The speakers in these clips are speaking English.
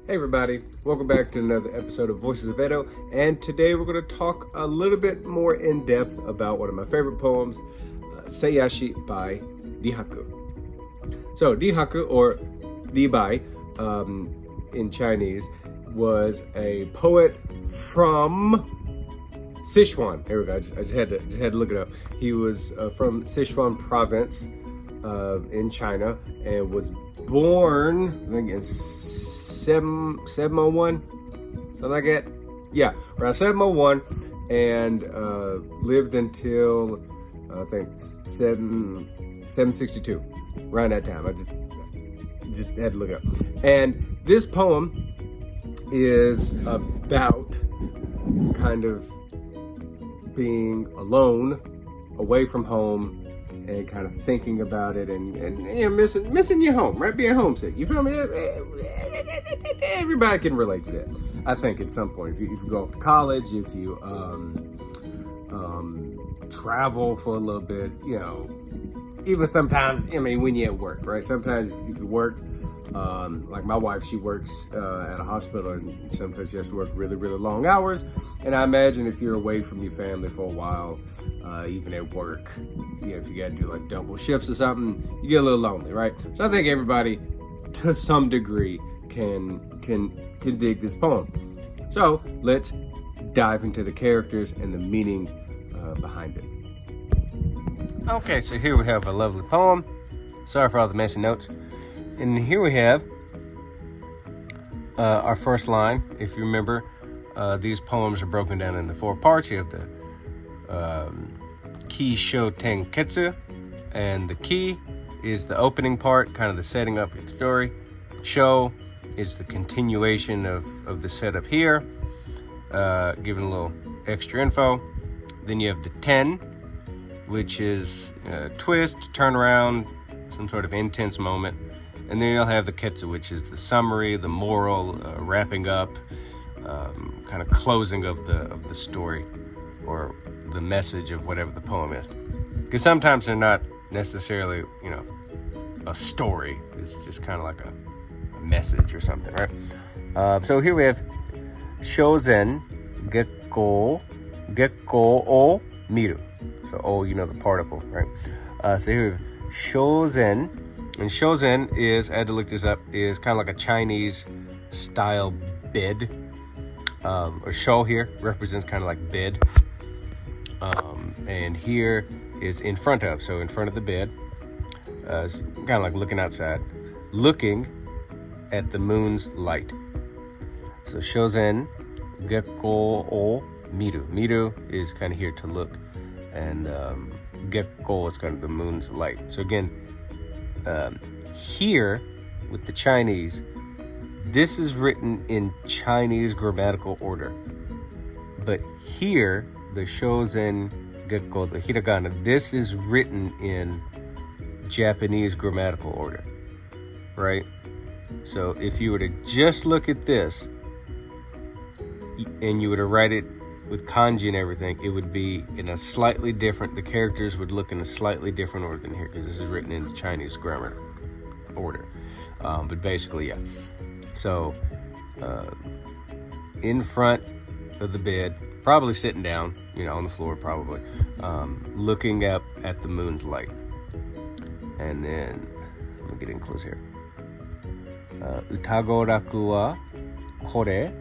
Hey everybody, welcome back to another episode of Voices of Edo, and today we're going to talk a little bit more in depth about one of my favorite poems, Seiyashi by Li So Li or Li Bai in Chinese, was a poet from Sichuan. Here we go. I just had to look it up. He was from Sichuan province in China and was born, I think, in 701, something like that. Yeah, around 701, and lived until I think 762, around that time. I just had to look it up. And this poem is about kind of being alone, away from home, and kind of thinking about it, and you know, missing your home, right? Being homesick. You feel me? Everybody can relate to that, I think, at some point. If you go off to college, if you travel for a little bit, you know, even sometimes, I mean, when you're at work, right? Sometimes if you work, like my wife, she works at a hospital, and sometimes she has to work really, really long hours. And I imagine if you're away from your family for a while, even at work, you know, if you got to do like double shifts or something, you get a little lonely, right? So I think everybody, to some degree, can dig this poem. So let's dive into the characters and the meaning behind it. Okay, so here we have a lovely poem. Sorry for all the messy notes. And here we have our first line. If you remember, these poems are broken down into 4 parts. You have the Ki Sho Ten Ketsu, and the Ki is the opening part, kind of the setting up its story. Sho is the continuation of the setup here, giving a little extra info. Then you have the Ten, which is twist, turnaround, some sort of intense moment. And then you'll have the Ketsu, which is the summary, the moral, wrapping up, kind of closing of the story, or the message of whatever the poem is. Because sometimes they're not necessarily, you know, a story. It's just kind of like a message or something, right? So here we have Shozen Gekko o Miru. So, you know, the particle, right? So here we have Shozen. And Shozen is, I had to look this up, is kind of like a Chinese style bed. Or shou here represents kind of like bed. And here is in front of, so in front of the bed. It's kind of like looking outside, looking at the moon's light. So Shozen Gekko o Miru. Miru is kind of here to look. And Gekko is kind of the moon's light. So again, here with the Chinese, this is written in Chinese grammatical order, but here the Shozen Gekko, the hiragana, this is written in Japanese grammatical order, right? So if you were to just look at this and you were to write it with kanji and everything, it would be in a slightly different, the characters would look in a slightly different order than here, because this is written in the Chinese grammar order. But basically, yeah. So, in front of the bed, probably sitting down, you know, on the floor probably, looking up at the moon's light. And then, let me get in close here. Utagoraku wa kore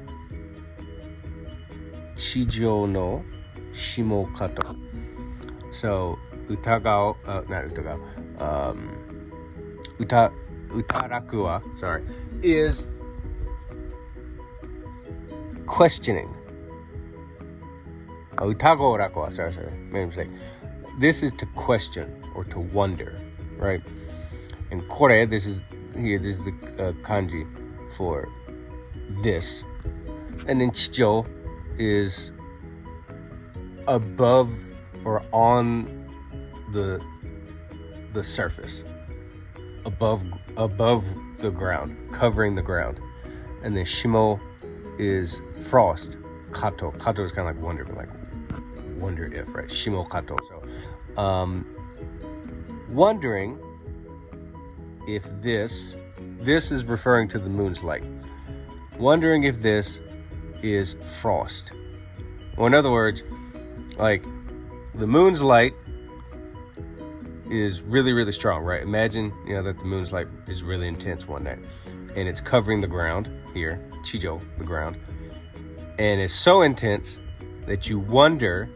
Chijo no shimo kato. So utaraku wa, sorry, is questioning. Utagoraku wa, sorry, made a mistake. This is to question or to wonder, right? And kore, this is the kanji for this. And then chijo is above or on the surface, above the ground, covering the ground. And then shimo is frost. Kato is kind of like wonder, but like wonder if, right? Shimo kato. So wondering if this is referring to the moon's light. wondering if this is frost. Or in other words, like the moon's light is really, really strong, right? Imagine, that the moon's light is really intense one night and it's covering the ground here, Chijo, the ground. And it's so intense that you wonder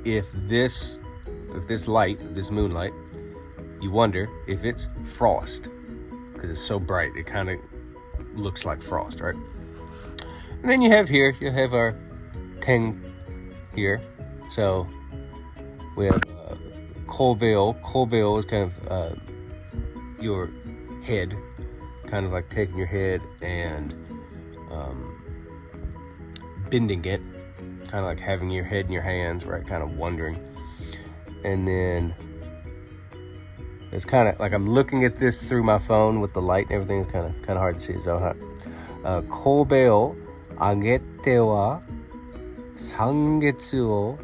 if this moonlight, you wonder if it's frost because it's so bright. It kind of looks like frost, right? And then you have our Teng here. So we have Kolbeo. Kolbeo is kind of your head, kind of like taking your head and bending it, kind of like having your head in your hands, right? Kind of wondering. And then it's kind of like I'm looking at this through my phone with the light and everything. It's kind of hard to see. So, Kobe o agete wa sangetsu o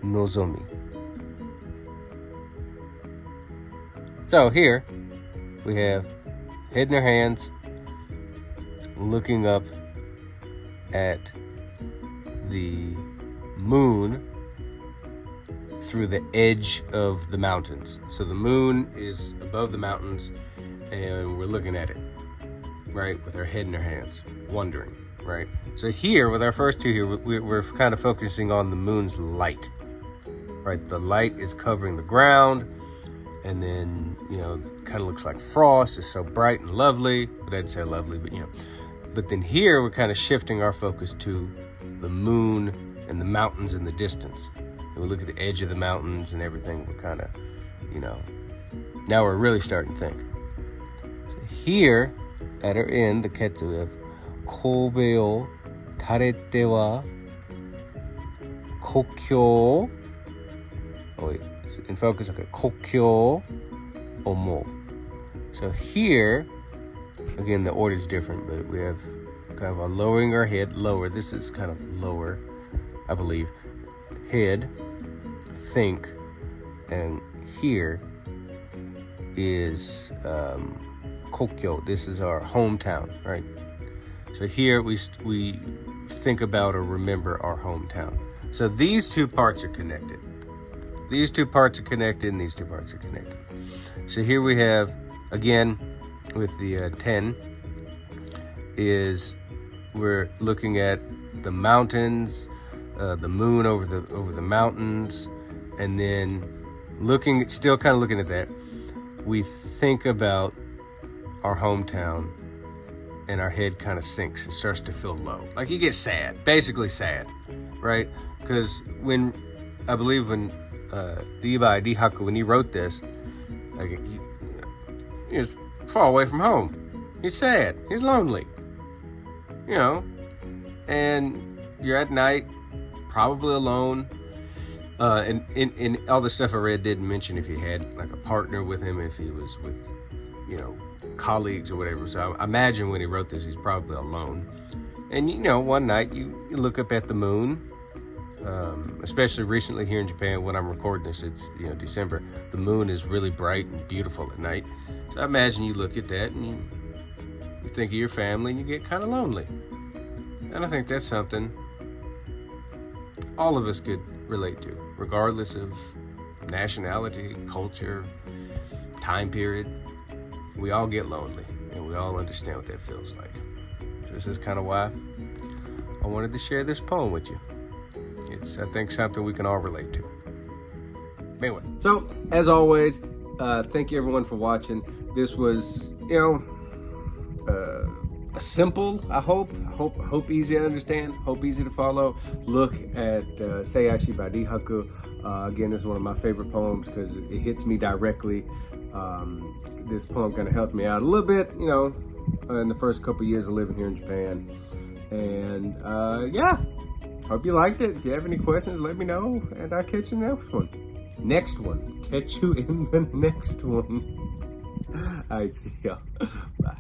nozomi. So here we have head in our hands, looking up at the moon through the edge of the mountains. So the moon is above the mountains and we're looking at it, right? With our head in our hands, wondering, right? So here with our first two here, we're kind of focusing on the moon's light, right? The light is covering the ground and then, kind of looks like frost. It's so bright and lovely, but I'd say lovely, but then here we're kind of shifting our focus to the moon and the mountains in the distance. And we look at the edge of the mountains and everything. We're kind of, now we're really starting to think. So here at our end, the ketsu, we have Kobe o tarete wa kokyo. Oh wait, in focus, okay. Kokyo omo. So here, again, the order is different, but we have kind of a lowering our head, lower. This is kind of lower, I believe. Head, think, and here is Kokyo. This is our hometown, right? So here we think about or remember our hometown. So these two parts are connected. These two parts are connected and these two parts are connected. So here we have, again, with the 10, is we're looking at the mountains, the moon over the mountains, and then still kind of looking at that, we think about our hometown and our head kind of sinks. It starts to feel low. Like you get sad, basically sad, right? Because I believe when Li Bai, when he wrote this, like he was far away from home. He's sad. He's lonely. And you're at night, probably alone. And all the stuff I read didn't mention if he had like a partner with him, if he was with, colleagues or whatever. So I imagine when he wrote this, he's probably alone. And, one night you look up at the moon, especially recently here in Japan, when I'm recording this, it's, December. The moon is really bright and beautiful at night. So I imagine you look at that and you think of your family and you get kind of lonely. And I think that's something all of us could relate to, regardless of nationality, culture, time period. We all get lonely, and we all understand what that feels like. So this is kind of why I wanted to share this poem with you. It's, I think, something we can all relate to. Anyway, so as always, thank you everyone for watching. This was, a simple, I hope easy to understand, hope easy to follow look at Seiyashi by Dihaku. Again, this is one of my favorite poems because it hits me directly. This poem kind of helped me out a little bit, in the first couple years of living here in Japan. And yeah, hope you liked it. If you have any questions, let me know, and I'll catch you in the next one. Catch you in the next one. All right, see ya. Bye.